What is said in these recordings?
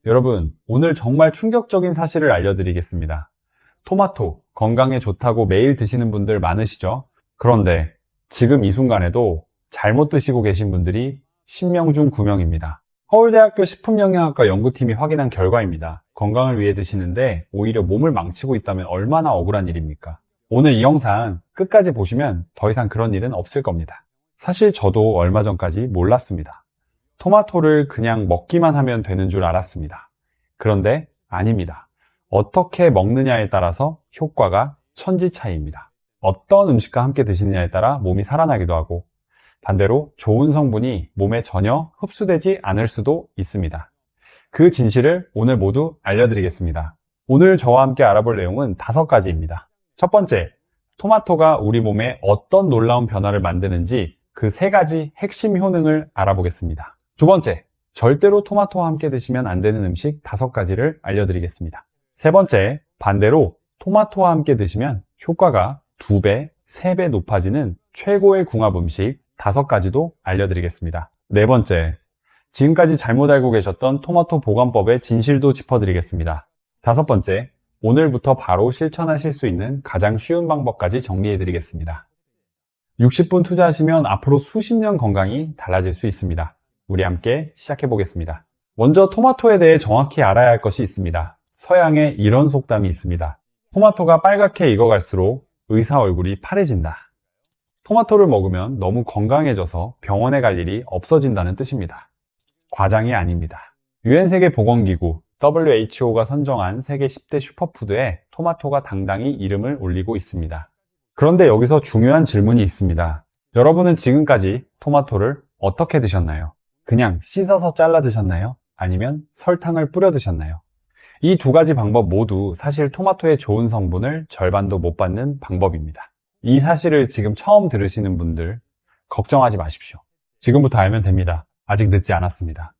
여러분, 오늘 정말 충격적인 사실을 알려드리겠습니다. 토마토, 건강에 좋다고 매일 드시는 분들 많으시죠? 그런데 지금 이 순간에도 잘못 드시고 계신 분들이 10명 중 9명입니다. 서울대학교 식품영양학과 연구팀이 확인한 결과입니다. 건강을 위해 드시는데 오히려 몸을 망치고 있다면 얼마나 억울한 일입니까? 오늘 이 영상 끝까지 보시면 더 이상 그런 일은 없을 겁니다. 사실 저도 얼마 전까지 몰랐습니다. 토마토를 그냥 먹기만 하면 되는 줄 알았습니다. 그런데 아닙니다. 어떻게 먹느냐에 따라서 효과가 천지 차이입니다. 어떤 음식과 함께 드시느냐에 따라 몸이 살아나기도 하고 반대로 좋은 성분이 몸에 전혀 흡수되지 않을 수도 있습니다. 그 진실을 오늘 모두 알려드리겠습니다. 오늘 저와 함께 알아볼 내용은 5가지입니다. 첫 번째, 토마토가 우리 몸에 어떤 놀라운 변화를 만드는지 그 3가지 핵심 효능을 알아보겠습니다. 두 번째, 절대로 토마토와 함께 드시면 안 되는 음식 5가지를 알려드리겠습니다. 세 번째, 반대로 토마토와 함께 드시면 효과가 2배, 3배 높아지는 최고의 궁합 음식 5가지도 알려드리겠습니다. 네 번째, 지금까지 잘못 알고 계셨던 토마토 보관법의 진실도 짚어드리겠습니다. 5번째, 오늘부터 바로 실천하실 수 있는 가장 쉬운 방법까지 정리해드리겠습니다. 60분 투자하시면 앞으로 수십 년 건강이 달라질 수 있습니다. 우리 함께 시작해 보겠습니다. 먼저 토마토에 대해 정확히 알아야 할 것이 있습니다. 서양에 이런 속담이 있습니다. 토마토가 빨갛게 익어갈수록 의사 얼굴이 파래진다. 토마토를 먹으면 너무 건강해져서 병원에 갈 일이 없어진다는 뜻입니다. 과장이 아닙니다. 유엔 세계보건기구 WHO가 선정한 세계 10대 슈퍼푸드에 토마토가 당당히 이름을 올리고 있습니다. 그런데 여기서 중요한 질문이 있습니다. 여러분은 지금까지 토마토를 어떻게 드셨나요? 그냥 씻어서 잘라 드셨나요? 아니면 설탕을 뿌려 드셨나요? 이 2가지 방법 모두 사실 토마토의 좋은 성분을 절반도 못 받는 방법입니다. 이 사실을 지금 처음 들으시는 분들 걱정하지 마십시오. 지금부터 알면 됩니다. 아직 늦지 않았습니다.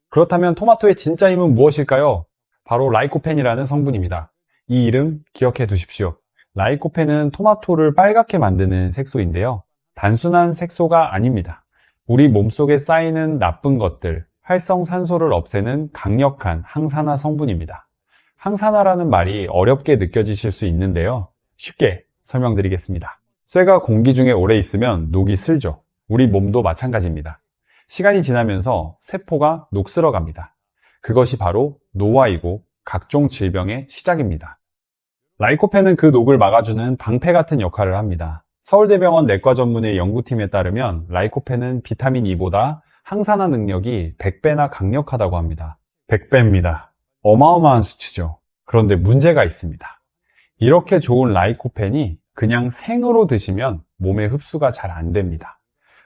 그렇다면 토마토의 진짜 힘은 무엇일까요? 바로 라이코펜이라는 성분입니다. 이 이름 기억해 두십시오. 라이코펜은 토마토를 빨갛게 만드는 색소인데요. 단순한 색소가 아닙니다. 우리 몸속에 쌓이는 나쁜 것들, 활성산소를 없애는 강력한 항산화 성분입니다. 항산화라는 말이 어렵게 느껴지실 수 있는데요. 쉽게 설명드리겠습니다. 쇠가 공기 중에 오래 있으면 녹이 슬죠. 우리 몸도 마찬가지입니다. 시간이 지나면서 세포가 녹슬어 갑니다. 그것이 바로 노화이고 각종 질병의 시작입니다. 라이코펜은 그 녹을 막아주는 방패 같은 역할을 합니다. 서울대병원 내과 전문의 연구팀에 따르면 라이코펜은 비타민 E보다 항산화 능력이 100배나 강력하다고 합니다. 100배입니다. 어마어마한 수치죠. 그런데 문제가 있습니다. 이렇게 좋은 라이코펜이 그냥 생으로 드시면 몸에 흡수가 잘 안 됩니다.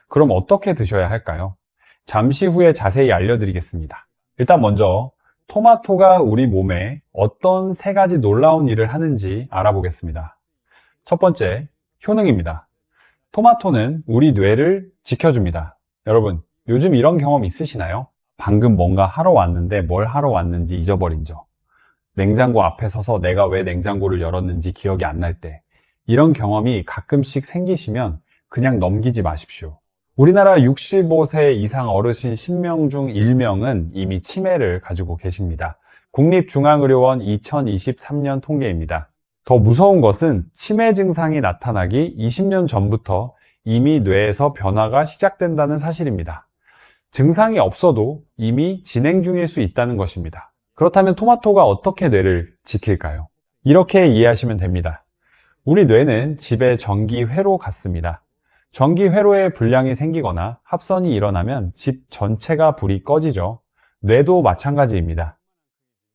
그럼 어떻게 드셔야 할까요? 잠시 후에 자세히 알려드리겠습니다. 일단 먼저 토마토가 우리 몸에 어떤 3가지 놀라운 일을 하는지 알아보겠습니다. 첫 번째, 효능입니다. 토마토는 우리 뇌를 지켜줍니다. 여러분, 요즘 이런 경험 있으시나요? 방금 뭔가 하러 왔는데 뭘 하러 왔는지 잊어버린 적. 냉장고 앞에 서서 내가 왜 냉장고를 열었는지 기억이 안 날 때. 이런 경험이 가끔씩 생기시면 그냥 넘기지 마십시오. 우리나라 65세 이상 어르신 10명 중 1명은 이미 치매를 가지고 계십니다. 국립중앙의료원 2023년 통계입니다. 더 무서운 것은 치매 증상이 나타나기 20년 전부터 이미 뇌에서 변화가 시작된다는 사실입니다. 증상이 없어도 이미 진행 중일 수 있다는 것입니다. 그렇다면 토마토가 어떻게 뇌를 지킬까요? 이렇게 이해하시면 됩니다. 우리 뇌는 집의 전기회로 같습니다. 전기회로에 불량이 생기거나 합선이 일어나면 집 전체가 불이 꺼지죠. 뇌도 마찬가지입니다.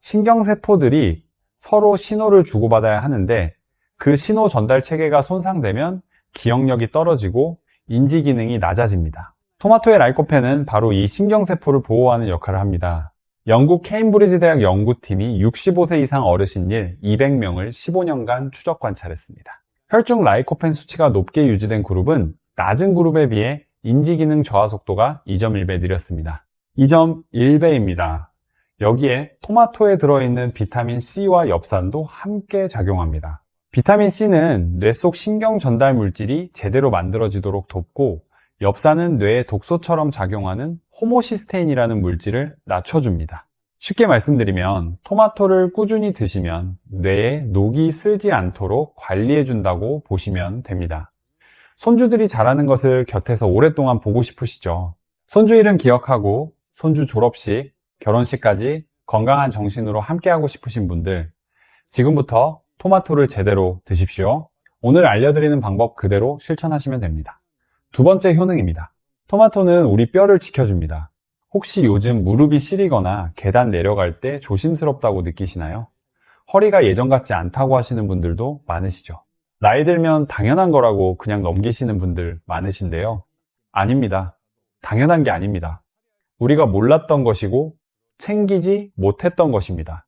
신경세포들이 서로 신호를 주고받아야 하는데 그 신호 전달 체계가 손상되면 기억력이 떨어지고 인지 기능이 낮아집니다. 토마토의 라이코펜은 바로 이 신경세포를 보호하는 역할을 합니다. 영국 케임브리지 대학 연구팀이 65세 이상 어르신일 200명을 15년간 추적 관찰했습니다. 혈중 라이코펜 수치가 높게 유지된 그룹은 낮은 그룹에 비해 인지기능 저하 속도가 2.1배 느렸습니다. 2.1배입니다. 여기에 토마토에 들어있는 비타민 C와 엽산도 함께 작용합니다. 비타민 C는 뇌 속 신경 전달 물질이 제대로 만들어지도록 돕고 엽산은 뇌에 독소처럼 작용하는 호모시스테인이라는 물질을 낮춰줍니다. 쉽게 말씀드리면 토마토를 꾸준히 드시면 뇌에 녹이 슬지 않도록 관리해준다고 보시면 됩니다. 손주들이 자라는 것을 곁에서 오랫동안 보고 싶으시죠? 손주 이름 기억하고 손주 졸업식, 결혼식까지 건강한 정신으로 함께하고 싶으신 분들, 지금부터 토마토를 제대로 드십시오. 오늘 알려드리는 방법 그대로 실천하시면 됩니다. 두 번째 효능입니다. 토마토는 우리 뼈를 지켜줍니다. 혹시 요즘 무릎이 시리거나 계단 내려갈 때 조심스럽다고 느끼시나요? 허리가 예전 같지 않다고 하시는 분들도 많으시죠? 나이 들면 당연한 거라고 그냥 넘기시는 분들 많으신데요. 아닙니다. 당연한 게 아닙니다. 우리가 몰랐던 것이고 챙기지 못했던 것입니다.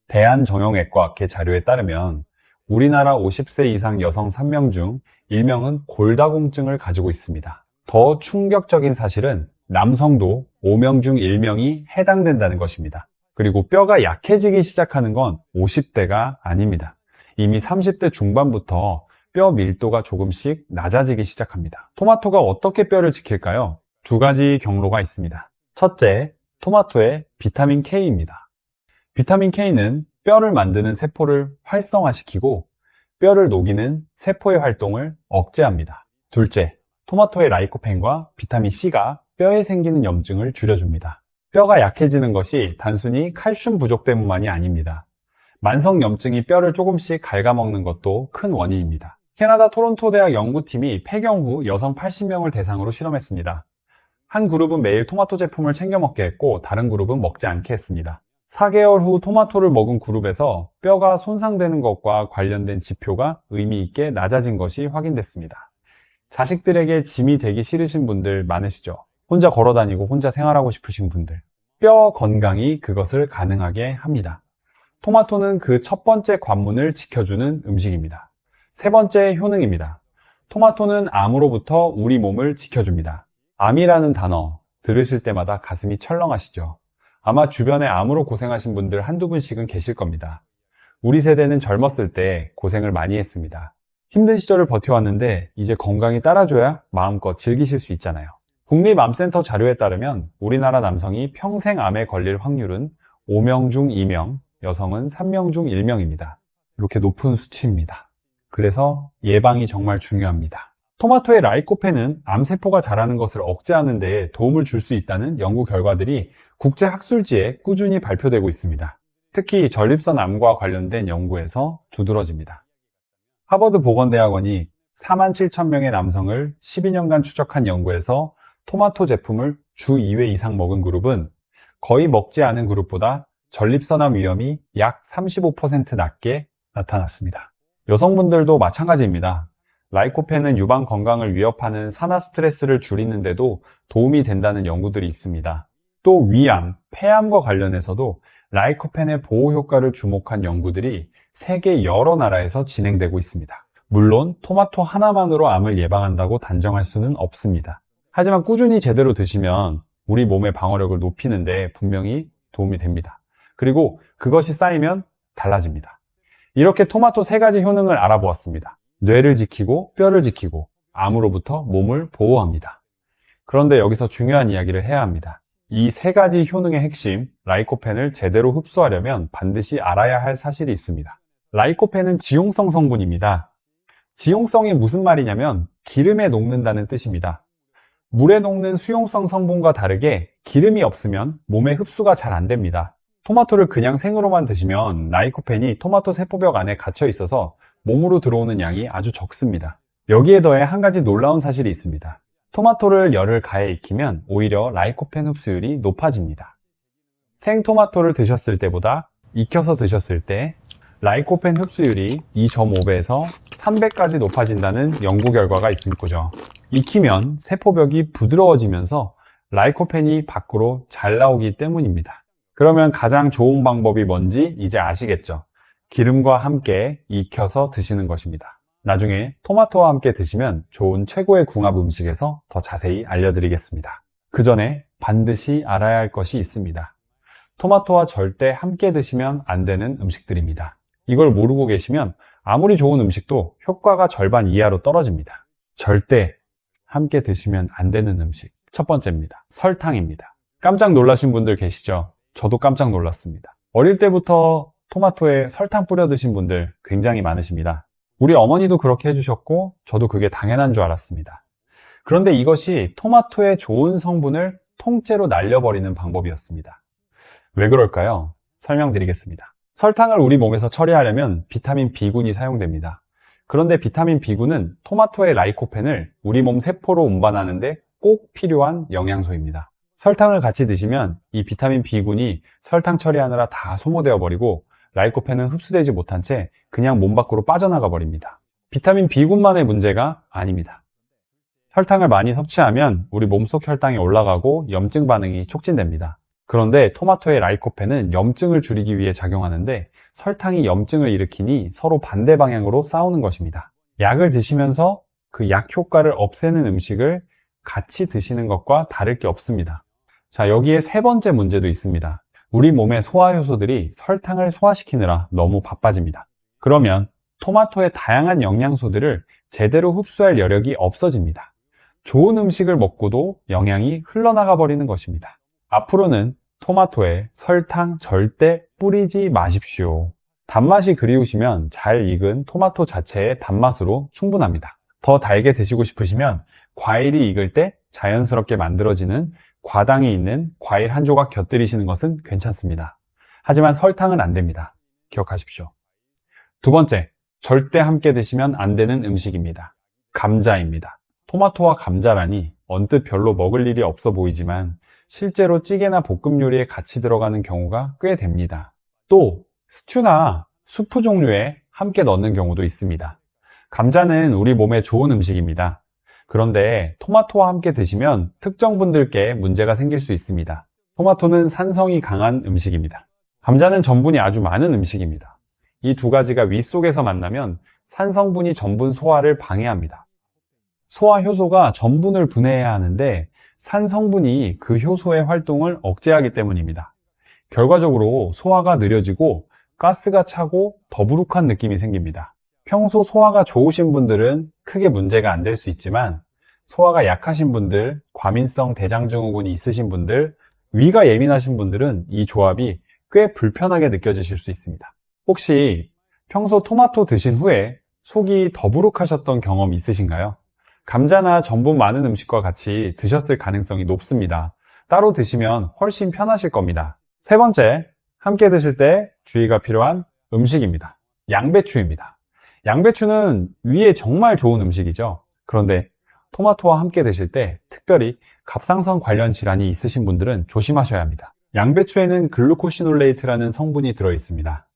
대한정형외과학회 자료에 따르면 우리나라 50세 이상 여성 3명 중 1명은 골다공증을 가지고 있습니다. 더 충격적인 사실은 남성도 5명 중 1명이 해당된다는 것입니다. 그리고 뼈가 약해지기 시작하는 건 50대가 아닙니다. 이미 30대 중반부터 뼈 밀도가 조금씩 낮아지기 시작합니다. 토마토가 어떻게 뼈를 지킬까요? 두 가지 경로가 있습니다. 첫째, 토마토의 비타민 K입니다. 비타민 K는 뼈를 만드는 세포를 활성화시키고 뼈를 녹이는 세포의 활동을 억제합니다. 둘째, 토마토의 라이코펜과 비타민 C가 뼈에 생기는 염증을 줄여줍니다. 뼈가 약해지는 것이 단순히 칼슘 부족 때문만이 아닙니다. 만성 염증이 뼈를 조금씩 갉아먹는 것도 큰 원인입니다. 캐나다 토론토 대학 연구팀이 폐경 후 여성 80명을 대상으로 실험했습니다. 한 그룹은 매일 토마토 제품을 챙겨 먹게 했고 다른 그룹은 먹지 않게 했습니다. 4개월 후 토마토를 먹은 그룹에서 뼈가 손상되는 것과 관련된 지표가 의미 있게 낮아진 것이 확인됐습니다. 자식들에게 짐이 되기 싫으신 분들 많으시죠? 혼자 걸어다니고 혼자 생활하고 싶으신 분들. 뼈 건강이 그것을 가능하게 합니다. 토마토는 그 첫 번째 관문을 지켜주는 음식입니다. 세 번째 효능입니다. 토마토는 암으로부터 우리 몸을 지켜줍니다. 암이라는 단어 들으실 때마다 가슴이 철렁하시죠? 아마 주변에 암으로 고생하신 분들 한두 분씩은 계실 겁니다. 우리 세대는 젊었을 때 고생을 많이 했습니다. 힘든 시절을 버텨왔는데 이제 건강이 따라줘야 마음껏 즐기실 수 있잖아요. 국립암센터 자료에 따르면 우리나라 남성이 평생 암에 걸릴 확률은 5명 중 2명, 여성은 3명 중 1명입니다. 이렇게 높은 수치입니다. 그래서 예방이 정말 중요합니다. 토마토의 라이코펜은 암세포가 자라는 것을 억제하는 데 도움을 줄 수 있다는 연구 결과들이 국제학술지에 꾸준히 발표되고 있습니다. 특히 전립선 암과 관련된 연구에서 두드러집니다. 하버드 보건대학원이 47,000명의 남성을 12년간 추적한 연구에서 토마토 제품을 주 2회 이상 먹은 그룹은 거의 먹지 않은 그룹보다 전립선암 위험이 약 35% 낮게 나타났습니다. 여성분들도 마찬가지입니다. 라이코펜은 유방 건강을 위협하는 산화 스트레스를 줄이는데도 도움이 된다는 연구들이 있습니다. 또 위암, 폐암과 관련해서도 라이코펜의 보호 효과를 주목한 연구들이 세계 여러 나라에서 진행되고 있습니다. 물론 토마토 하나만으로 암을 예방한다고 단정할 수는 없습니다. 하지만 꾸준히 제대로 드시면 우리 몸의 방어력을 높이는데 분명히 도움이 됩니다. 그리고 그것이 쌓이면 달라집니다. 이렇게 토마토 세 가지 효능을 알아보았습니다. 뇌를 지키고 뼈를 지키고 암으로부터 몸을 보호합니다. 그런데 여기서 중요한 이야기를 해야 합니다. 이 세 가지 효능의 핵심, 라이코펜을 제대로 흡수하려면 반드시 알아야 할 사실이 있습니다. 라이코펜은 지용성 성분입니다. 지용성이 무슨 말이냐면 기름에 녹는다는 뜻입니다. 물에 녹는 수용성 성분과 다르게 기름이 없으면 몸에 흡수가 잘 안 됩니다. 토마토를 그냥 생으로만 드시면 라이코펜이 토마토 세포벽 안에 갇혀 있어서 몸으로 들어오는 양이 아주 적습니다. 여기에 더해 한 가지 놀라운 사실이 있습니다. 토마토를 열을 가해 익히면 오히려 라이코펜 흡수율이 높아집니다. 생토마토를 드셨을 때보다 익혀서 드셨을 때 라이코펜 흡수율이 2.5배에서 3배까지 높아진다는 연구 결과가 있을 거죠. 익히면 세포벽이 부드러워지면서 라이코펜이 밖으로 잘 나오기 때문입니다. 그러면 가장 좋은 방법이 뭔지 이제 아시겠죠? 기름과 함께 익혀서 드시는 것입니다. 나중에 토마토와 함께 드시면 좋은 최고의 궁합 음식에서 더 자세히 알려드리겠습니다. 그 전에 반드시 알아야 할 것이 있습니다. 토마토와 절대 함께 드시면 안 되는 음식들입니다. 이걸 모르고 계시면 아무리 좋은 음식도 효과가 절반 이하로 떨어집니다. 절대 함께 드시면 안 되는 음식. 첫 번째입니다. 설탕입니다. 깜짝 놀라신 분들 계시죠? 저도 깜짝 놀랐습니다. 어릴 때부터 토마토에 설탕 뿌려 드신 분들 굉장히 많으십니다. 우리 어머니도 그렇게 해주셨고 저도 그게 당연한 줄 알았습니다. 그런데 이것이 토마토의 좋은 성분을 통째로 날려버리는 방법이었습니다. 왜 그럴까요? 설명드리겠습니다. 설탕을 우리 몸에서 처리하려면 비타민 B군이 사용됩니다. 그런데 비타민 B군은 토마토의 라이코펜을 우리 몸 세포로 운반하는데 꼭 필요한 영양소입니다. 설탕을 같이 드시면 이 비타민 B군이 설탕 처리하느라 다 소모되어 버리고 라이코펜은 흡수되지 못한 채 그냥 몸 밖으로 빠져나가 버립니다. 비타민 B군만의 문제가 아닙니다. 설탕을 많이 섭취하면 우리 몸속 혈당이 올라가고 염증 반응이 촉진됩니다. 그런데 토마토의 라이코펜은 염증을 줄이기 위해 작용하는데 설탕이 염증을 일으키니 서로 반대 방향으로 싸우는 것입니다. 약을 드시면서 그 약 효과를 없애는 음식을 같이 드시는 것과 다를 게 없습니다. 자, 여기에 세 번째 문제도 있습니다. 우리 몸의 소화효소들이 설탕을 소화시키느라 너무 바빠집니다. 그러면 토마토의 다양한 영양소들을 제대로 흡수할 여력이 없어집니다. 좋은 음식을 먹고도 영양이 흘러나가 버리는 것입니다. 앞으로는 토마토에 설탕 절대 뿌리지 마십시오. 단맛이 그리우시면 잘 익은 토마토 자체의 단맛으로 충분합니다. 더 달게 드시고 싶으시면 과일이 익을 때 자연스럽게 만들어지는 과당이 있는 과일 한 조각 곁들이시는 것은 괜찮습니다. 하지만 설탕은 안 됩니다. 기억하십시오. 두 번째, 절대 함께 드시면 안 되는 음식입니다. 감자입니다. 토마토와 감자라니 언뜻 별로 먹을 일이 없어 보이지만 실제로 찌개나 볶음 요리에 같이 들어가는 경우가 꽤 됩니다. 또 스튜나 수프 종류에 함께 넣는 경우도 있습니다. 감자는 우리 몸에 좋은 음식입니다. 그런데 토마토와 함께 드시면 특정 분들께 문제가 생길 수 있습니다. 토마토는 산성이 강한 음식입니다. 감자는 전분이 아주 많은 음식입니다. 이 두 가지가 위 속에서 만나면 산성분이 전분 소화를 방해합니다. 소화 효소가 전분을 분해해야 하는데 산성분이 그 효소의 활동을 억제하기 때문입니다. 결과적으로 소화가 느려지고 가스가 차고 더부룩한 느낌이 생깁니다. 평소 소화가 좋으신 분들은 크게 문제가 안 될 수 있지만 소화가 약하신 분들, 과민성 대장증후군이 있으신 분들, 위가 예민하신 분들은 이 조합이 꽤 불편하게 느껴지실 수 있습니다. 혹시 평소 토마토 드신 후에 속이 더부룩하셨던 경험 있으신가요? 감자나 전분 많은 음식과 같이 드셨을 가능성이 높습니다. 따로 드시면 훨씬 편하실 겁니다. 세 번째, 함께 드실 때 주의가 필요한 음식입니다. 양배추입니다. 양배추는 위에 정말 좋은 음식이죠. 그런데 토마토와 함께 드실 때 특별히 갑상선 관련 질환이 있으신 분들은 조심하셔야 합니다. 양배추에는 글루코시놀레이트라는 성분이 들어있습니다.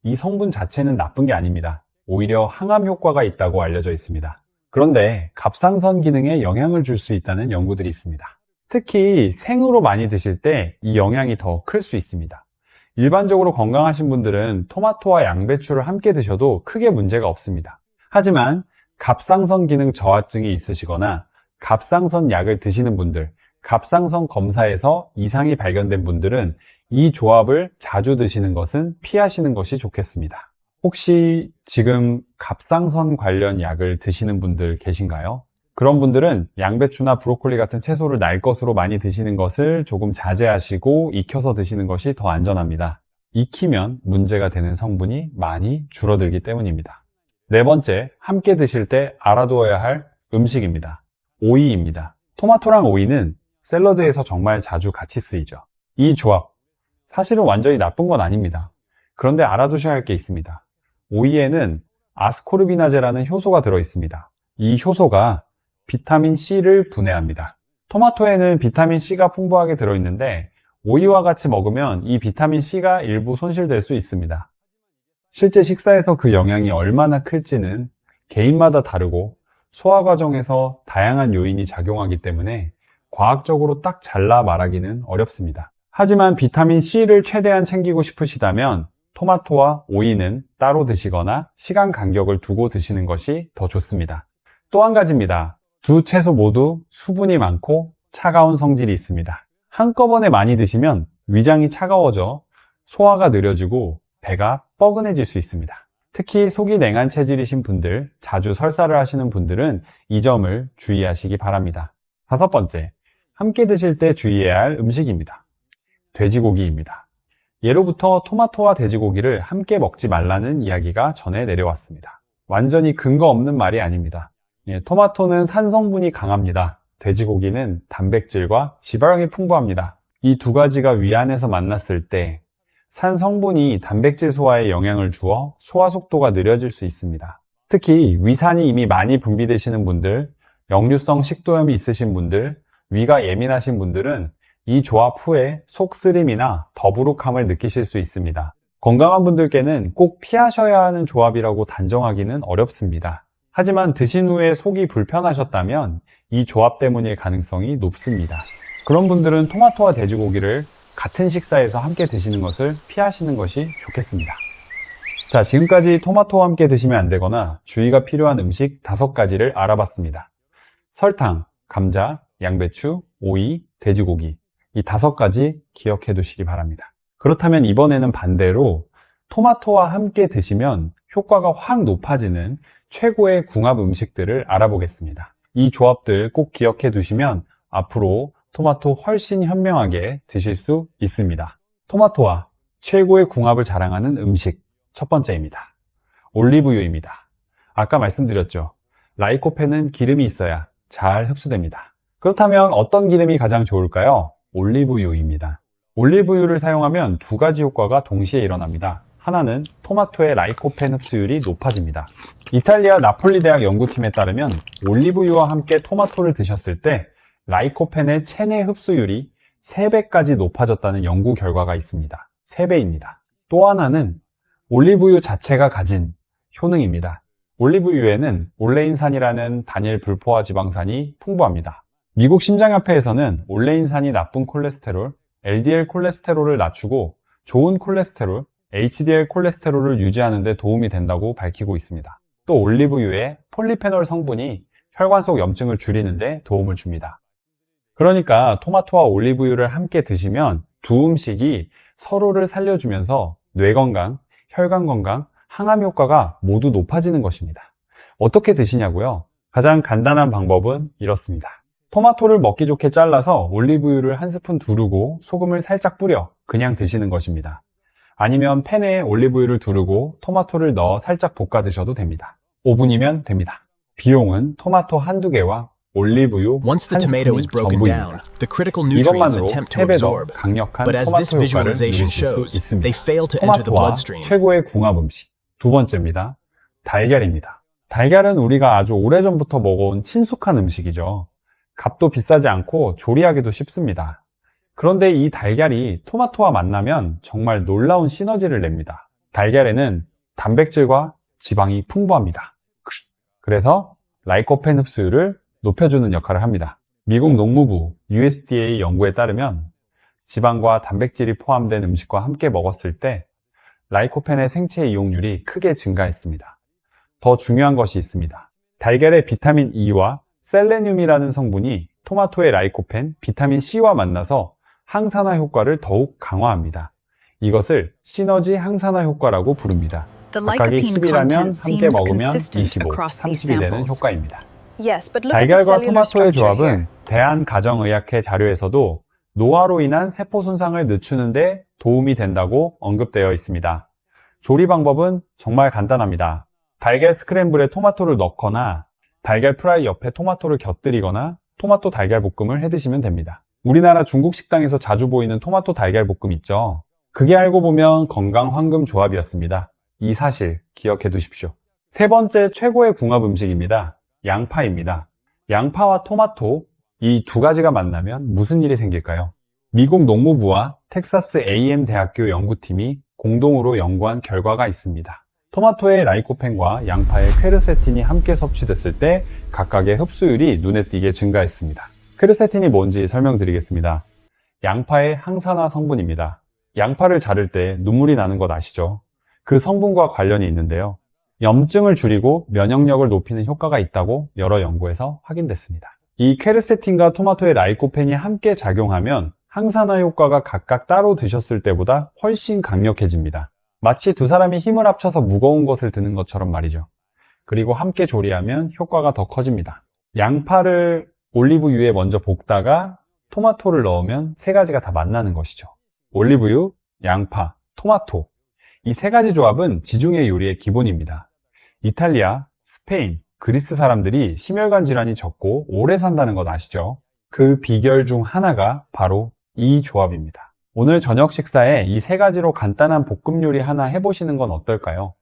이 성분 자체는 나쁜 게 아닙니다. 오히려 항암 효과가 있다고 알려져 있습니다. 그런데 갑상선 기능에 영향을 줄 수 있다는 연구들이 있습니다. 특히 생으로 많이 드실 때 이 영향이 더 클 수 있습니다. 일반적으로 건강하신 분들은 토마토와 양배추를 함께 드셔도 크게 문제가 없습니다. 하지만 갑상선 기능 저하증이 있으시거나 갑상선 약을 드시는 분들, 갑상선 검사에서 이상이 발견된 분들은 이 조합을 자주 드시는 것은 피하시는 것이 좋겠습니다. 혹시 지금 갑상선 관련 약을 드시는 분들 계신가요? 그런 분들은 양배추나 브로콜리 같은 채소를 날 것으로 많이 드시는 것을 조금 자제하시고 익혀서 드시는 것이 더 안전합니다. 익히면 문제가 되는 성분이 많이 줄어들기 때문입니다. 네 번째, 함께 드실 때 알아두어야 할 음식입니다. 오이입니다. 토마토랑 오이는 샐러드에서 정말 자주 같이 쓰이죠. 이 조합, 사실은 완전히 나쁜 건 아닙니다. 그런데 알아두셔야 할 게 있습니다. 오이에는 아스코르비나제라는 효소가 들어있습니다. 이 효소가 비타민 C를 분해합니다. 토마토에는 비타민 C가 풍부하게 들어있는데 오이와 같이 먹으면 이 비타민 C가 일부 손실될 수 있습니다. 실제 식사에서 그 영향이 얼마나 클지는 개인마다 다르고 소화 과정에서 다양한 요인이 작용하기 때문에 과학적으로 딱 잘라 말하기는 어렵습니다. 하지만 비타민 C를 최대한 챙기고 싶으시다면 토마토와 오이는 따로 드시거나 시간 간격을 두고 드시는 것이 더 좋습니다. 또 한 가지입니다. 두 채소 모두 수분이 많고 차가운 성질이 있습니다. 한꺼번에 많이 드시면 위장이 차가워져 소화가 느려지고 배가 뻐근해질 수 있습니다. 특히 속이 냉한 체질이신 분들, 자주 설사를 하시는 분들은 이 점을 주의하시기 바랍니다. 다섯 번째, 함께 드실 때 주의해야 할 음식입니다. 돼지고기입니다. 예로부터 토마토와 돼지고기를 함께 먹지 말라는 이야기가 전해 내려왔습니다. 완전히 근거 없는 말이 아닙니다. 토마토는 산 성분이 강합니다. 돼지고기는 단백질과 지방이 풍부합니다. 이 두 가지가 위안에서 만났을 때 산 성분이 단백질 소화에 영향을 주어 소화 속도가 느려질 수 있습니다. 특히 위산이 이미 많이 분비되시는 분들, 역류성 식도염이 있으신 분들, 위가 예민하신 분들은 이 조합 후에 속쓰림이나 더부룩함을 느끼실 수 있습니다. 건강한 분들께는 꼭 피하셔야 하는 조합이라고 단정하기는 어렵습니다. 하지만 드신 후에 속이 불편하셨다면 이 조합 때문일 가능성이 높습니다. 그런 분들은 토마토와 돼지고기를 같은 식사에서 함께 드시는 것을 피하시는 것이 좋겠습니다. 자, 지금까지 토마토와 함께 드시면 안 되거나 주의가 필요한 음식 5가지를 알아봤습니다. 설탕, 감자, 양배추, 오이, 돼지고기, 이 5가지 기억해 두시기 바랍니다. 그렇다면 이번에는 반대로 토마토와 함께 드시면 효과가 확 높아지는 최고의 궁합 음식들을 알아보겠습니다. 이 조합들 꼭 기억해 두시면 앞으로 토마토 훨씬 현명하게 드실 수 있습니다. 토마토와 최고의 궁합을 자랑하는 음식 첫 번째입니다. 올리브유입니다. 아까 말씀드렸죠. 라이코펜은 기름이 있어야 잘 흡수됩니다. 그렇다면 어떤 기름이 가장 좋을까요? 올리브유입니다. 올리브유를 사용하면 2가지 효과가 동시에 일어납니다. 하나는 토마토의 라이코펜 흡수율이 높아집니다. 이탈리아 나폴리 대학 연구팀에 따르면 올리브유와 함께 토마토를 드셨을 때 라이코펜의 체내 흡수율이 3배까지 높아졌다는 연구 결과가 있습니다. 3배입니다. 또 하나는 올리브유 자체가 가진 효능입니다. 올리브유에는 올레인산이라는 단일 불포화 지방산이 풍부합니다. 미국 심장협회에서는 올레인산이 나쁜 콜레스테롤, LDL 콜레스테롤을 낮추고 좋은 콜레스테롤, HDL 콜레스테롤을 유지하는 데 도움이 된다고 밝히고 있습니다. 또 올리브유의 폴리페놀 성분이 혈관 속 염증을 줄이는 데 도움을 줍니다. 그러니까 토마토와 올리브유를 함께 드시면 두 음식이 서로를 살려주면서 뇌 건강, 혈관 건강, 항암 효과가 모두 높아지는 것입니다. 어떻게 드시냐고요? 가장 간단한 방법은 이렇습니다. 토마토를 먹기 좋게 잘라서 올리브유를 한 스푼 두르고 소금을 살짝 뿌려 그냥 드시는 것입니다. 아니면 팬에 올리브유를 두르고 토마토를 넣어 살짝 볶아 드셔도 됩니다. 5분이면 됩니다. 비용은 토마토 한두 개와 올리브유 Once the 한 tomato 스푼이 is broken down, 전부입니다. the critical nutrients 이것만으로 attempt to 3배 더 absorb, 강력한 but as 토마토 this 효과를 visualization 누리실 수 shows, 있습니다. they fail to enter the 토마토와 bloodstream. 최고의 궁합 음식 두 번째입니다. 달걀입니다. 달걀은 우리가 아주 오래전부터 먹어온 친숙한 음식이죠. 값도 비싸지 않고 조리하기도 쉽습니다. 그런데 이 달걀이 토마토와 만나면 정말 놀라운 시너지를 냅니다. 달걀에는 단백질과 지방이 풍부합니다. 그래서 라이코펜 흡수율을 높여주는 역할을 합니다. 미국 농무부 USDA 연구에 따르면 지방과 단백질이 포함된 음식과 함께 먹었을 때 라이코펜의 생체 이용률이 크게 증가했습니다. 더 중요한 것이 있습니다. 달걀의 비타민 E와 셀레늄이라는 성분이 토마토의 라이코펜, 비타민 C와 만나서 항산화 효과를 더욱 강화합니다. 이것을 시너지 항산화 효과라고 부릅니다. 각각이 10이라면 함께 먹으면 25, 30이 되는 효과입니다. 달걀과 토마토의 조합은 대한가정의학회 자료에서도 노화로 인한 세포 손상을 늦추는 데 도움이 된다고 언급되어 있습니다. 조리 방법은 정말 간단합니다. 달걀 스크램블에 토마토를 넣거나 달걀 프라이 옆에 토마토를 곁들이거나 토마토 달걀 볶음을 해 드시면 됩니다. 우리나라 중국 식당에서 자주 보이는 토마토 달걀 볶음 있죠? 그게 알고 보면 건강 황금 조합이었습니다. 이 사실 기억해 두십시오. 세 번째 최고의 궁합 음식입니다. 양파입니다. 양파와 토마토 이 2가지가 만나면 무슨 일이 생길까요? 미국 농무부와 텍사스 A&M 대학교 연구팀이 공동으로 연구한 결과가 있습니다. 토마토의 라이코펜과 양파의 퀘르세틴이 함께 섭취됐을 때 각각의 흡수율이 눈에 띄게 증가했습니다. 퀘르세틴이 뭔지 설명드리겠습니다. 양파의 항산화 성분입니다. 양파를 자를 때 눈물이 나는 것 아시죠? 그 성분과 관련이 있는데요. 염증을 줄이고 면역력을 높이는 효과가 있다고 여러 연구에서 확인됐습니다. 이 퀘르세틴과 토마토의 라이코펜이 함께 작용하면 항산화 효과가 각각 따로 드셨을 때보다 훨씬 강력해집니다. 마치 두 사람이 힘을 합쳐서 무거운 것을 드는 것처럼 말이죠. 그리고 함께 조리하면 효과가 더 커집니다. 양파를 올리브유에 먼저 볶다가 토마토를 넣으면 3가지가 다 만나는 것이죠. 올리브유, 양파, 토마토. 이 세 가지 조합은 지중해 요리의 기본입니다. 이탈리아, 스페인, 그리스 사람들이 심혈관 질환이 적고 오래 산다는 것 아시죠? 그 비결 중 하나가 바로 이 조합입니다. 오늘 저녁 식사에 이 세 가지로 간단한 볶음 요리 하나 해보시는 건 어떨까요?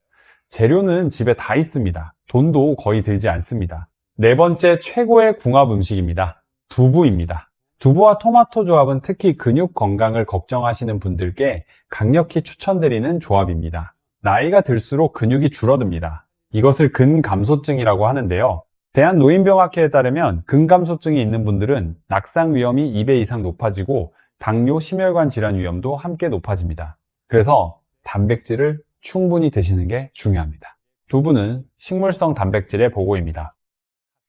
재료는 집에 다 있습니다. 돈도 거의 들지 않습니다. 네 번째 최고의 궁합 음식입니다. 두부입니다. 두부와 토마토 조합은 특히 근육 건강을 걱정하시는 분들께 강력히 추천드리는 조합입니다. 나이가 들수록 근육이 줄어듭니다. 이것을 근감소증이라고 하는데요. 대한노인병학회에 따르면 근감소증이 있는 분들은 낙상 위험이 2배 이상 높아지고 당뇨, 심혈관 질환 위험도 함께 높아집니다. 그래서 단백질을 충분히 드시는 게 중요합니다. 두부는 식물성 단백질의 보고입니다.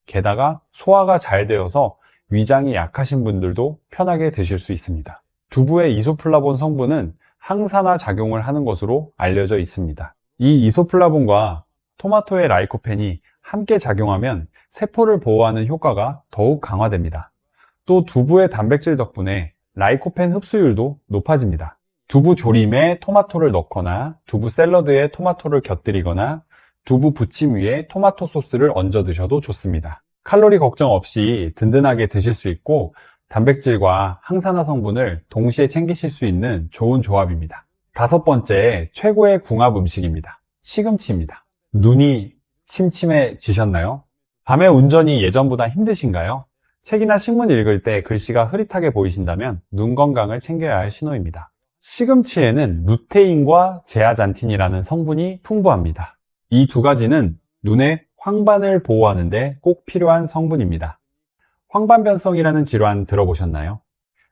게다가 소화가 잘 되어서 위장이 약하신 분들도 편하게 드실 수 있습니다. 두부의 이소플라본 성분은 항산화 작용을 하는 것으로 알려져 있습니다. 이 이소플라본과 토마토의 라이코펜이 함께 작용하면 세포를 보호하는 효과가 더욱 강화됩니다. 또 두부의 단백질 덕분에 라이코펜 흡수율도 높아집니다. 두부 조림에 토마토를 넣거나 두부 샐러드에 토마토를 곁들이거나 두부 부침 위에 토마토 소스를 얹어 드셔도 좋습니다. 칼로리 걱정 없이 든든하게 드실 수 있고 단백질과 항산화 성분을 동시에 챙기실 수 있는 좋은 조합입니다. 다섯 번째 최고의 궁합 음식입니다. 시금치입니다. 눈이 침침해지셨나요? 밤에 운전이 예전보다 힘드신가요? 책이나 신문 읽을 때 글씨가 흐릿하게 보이신다면 눈 건강을 챙겨야 할 신호입니다. 시금치에는 루테인과 제아잔틴이라는 성분이 풍부합니다. 이 두 가지는 눈의 황반을 보호하는 데 꼭 필요한 성분입니다. 황반변성이라는 질환 들어보셨나요?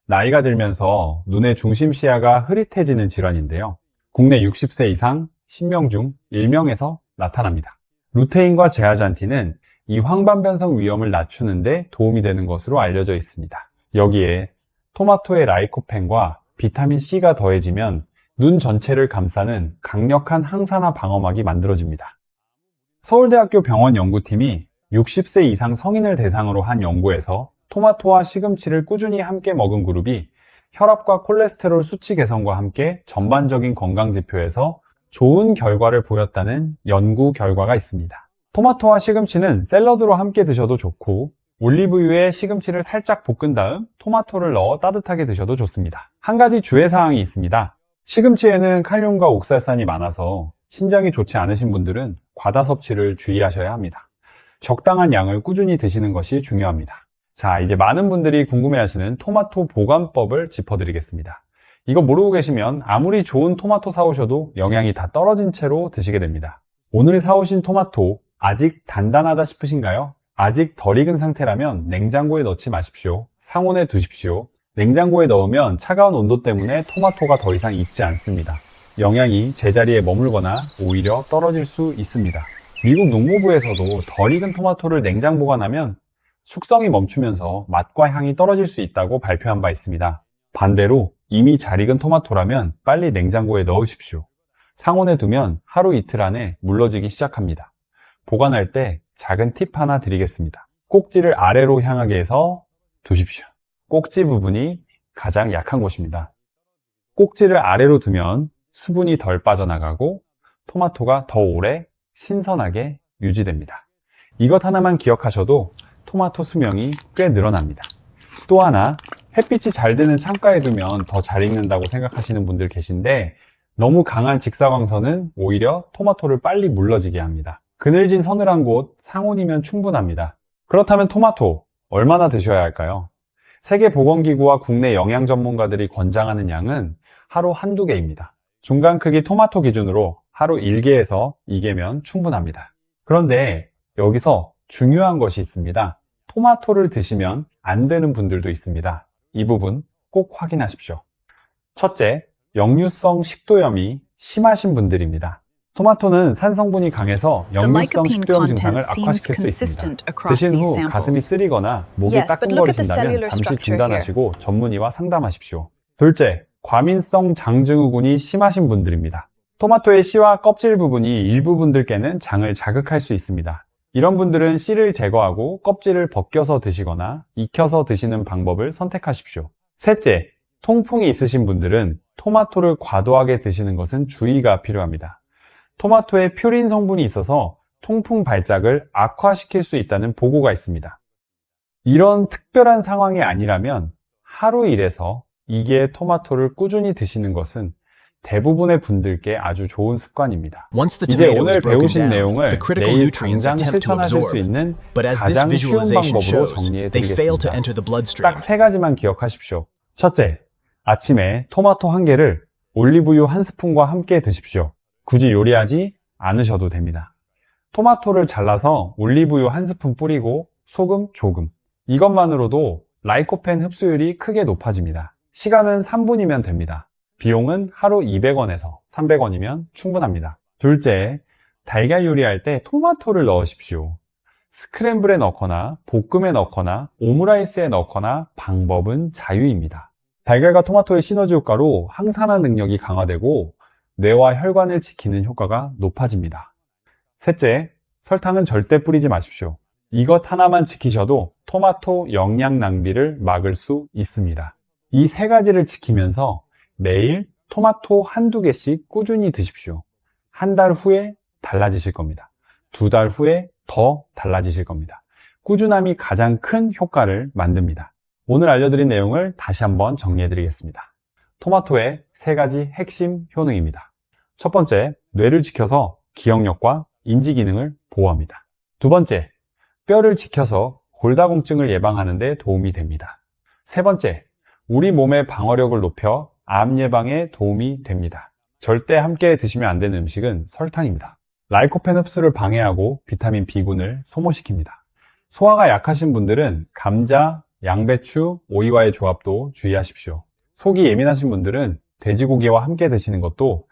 나이가 들면서 눈의 중심 시야가 흐릿해지는 질환인데요. 국내 60세 이상 10명 중 1명에서 나타납니다. 루테인과 제아잔틴은 이 황반변성 위험을 낮추는 데 도움이 되는 것으로 알려져 있습니다. 여기에 토마토의 라이코펜과 비타민C가 더해지면 눈 전체를 감싸는 강력한 항산화 방어막이 만들어집니다. 서울대학교 병원 연구팀이 60세 이상 성인을 대상으로 한 연구에서 토마토와 시금치를 꾸준히 함께 먹은 그룹이 혈압과 콜레스테롤 수치 개선과 함께 전반적인 건강 지표에서 좋은 결과를 보였다는 연구 결과가 있습니다. 토마토와 시금치는 샐러드로 함께 드셔도 좋고 올리브유에 시금치를 살짝 볶은 다음 토마토를 넣어 따뜻하게 드셔도 좋습니다. 한 가지 주의사항이 있습니다. 시금치에는 칼륨과 옥살산이 많아서 신장이 좋지 않으신 분들은 과다 섭취를 주의하셔야 합니다. 적당한 양을 꾸준히 드시는 것이 중요합니다. 자, 이제 많은 분들이 궁금해하시는 토마토 보관법을 짚어드리겠습니다. 이거 모르고 계시면 아무리 좋은 토마토 사오셔도 영양이 다 떨어진 채로 드시게 됩니다. 오늘 사오신 토마토 아직 단단하다 싶으신가요? 아직 덜 익은 상태라면 냉장고에 넣지 마십시오. 상온에 두십시오. 냉장고에 넣으면 차가운 온도 때문에 토마토가 더 이상 익지 않습니다. 영양이 제자리에 머물거나 오히려 떨어질 수 있습니다. 미국 농무부에서도 덜 익은 토마토를 냉장 보관하면 숙성이 멈추면서 맛과 향이 떨어질 수 있다고 발표한 바 있습니다. 반대로 이미 잘 익은 토마토라면 빨리 냉장고에 넣으십시오. 상온에 두면 하루 이틀 안에 물러지기 시작합니다. 보관할 때 작은 팁 하나 드리겠습니다. 꼭지를 아래로 향하게 해서 두십시오. 꼭지 부분이 가장 약한 곳입니다. 꼭지를 아래로 두면 수분이 덜 빠져나가고 토마토가 더 오래 신선하게 유지됩니다. 이것 하나만 기억하셔도 토마토 수명이 꽤 늘어납니다. 또 하나, 햇빛이 잘 드는 창가에 두면 더 잘 익는다고 생각하시는 분들 계신데 너무 강한 직사광선은 오히려 토마토를 빨리 물러지게 합니다. 그늘진 서늘한 곳 상온이면 충분합니다. 그렇다면 토마토 얼마나 드셔야 할까요? 세계보건기구와 국내 영양 전문가들이 권장하는 양은 하루 한두 개입니다. 중간 크기 토마토 기준으로 하루 1개에서 2개면 충분합니다. 그런데 여기서 중요한 것이 있습니다. 토마토를 드시면 안 되는 분들도 있습니다. 이 부분 꼭 확인하십시오. 첫째, 역류성 식도염이 심하신 분들입니다. 토마토는 산 성분이 강해서 역류성 식도염 증상을 악화시킬 수 있습니다. 드신 후 가슴이 쓰리거나 목이 따끔거리신다면 잠시 중단하시고 전문의와 상담하십시오. 둘째, 과민성 장증후군이 심하신 분들입니다. 토마토의 씨와 껍질 부분이 일부 분들께는 장을 자극할 수 있습니다. 이런 분들은 씨를 제거하고 껍질을 벗겨서 드시거나 익혀서 드시는 방법을 선택하십시오. 셋째, 통풍이 있으신 분들은 토마토를 과도하게 드시는 것은 주의가 필요합니다. 토마토에 퓨린 성분이 있어서 통풍 발작을 악화시킬 수 있다는 보고가 있습니다. 이런 특별한 상황이 아니라면 하루 1에서 2개의 토마토를 꾸준히 드시는 것은 대부분의 분들께 아주 좋은 습관입니다. 이제 오늘 배우신 내용을 내일 당장 실천하실 수 있는 가장 쉬운 방법으로 정리해드리겠습니다. 딱 3가지만 기억하십시오. 첫째, 아침에 토마토 1개를 올리브유 1스푼과 함께 드십시오. 굳이 요리하지 않으셔도 됩니다. 토마토를 잘라서 올리브유 1스푼 뿌리고 소금 조금, 이것만으로도 라이코펜 흡수율이 크게 높아집니다. 시간은 3분이면 됩니다. 비용은 하루 200원에서 300원이면 충분합니다. 둘째, 달걀 요리할 때 토마토를 넣으십시오. 스크램블에 넣거나 볶음에 넣거나 오므라이스에 넣거나 방법은 자유입니다. 달걀과 토마토의 시너지 효과로 항산화 능력이 강화되고 뇌와 혈관을 지키는 효과가 높아집니다. 셋째, 설탕은 절대 뿌리지 마십시오. 이것 하나만 지키셔도 토마토 영양 낭비를 막을 수 있습니다. 이 3가지를 지키면서 매일 토마토 1~2개씩 꾸준히 드십시오. 한 달 후에 달라지실 겁니다. 2달 후에 더 달라지실 겁니다. 꾸준함이 가장 큰 효과를 만듭니다. 오늘 알려드린 내용을 다시 한번 정리해드리겠습니다. 토마토의 3가지 핵심 효능입니다. 첫 번째, 뇌를 지켜서 기억력과 인지 기능을 보호합니다. 두 번째, 뼈를 지켜서 골다공증을 예방하는 데 도움이 됩니다. 세 번째, 우리 몸의 방어력을 높여 암 예방에 도움이 됩니다. 절대 함께 드시면 안 되는 음식은 설탕입니다. 라이코펜 흡수를 방해하고 비타민 B군을 소모시킵니다. 소화가 약하신 분들은 감자, 양배추, 오이와의 조합도 주의하십시오. 속이 예민하신 분들은 돼지고기와 함께 드시는 것도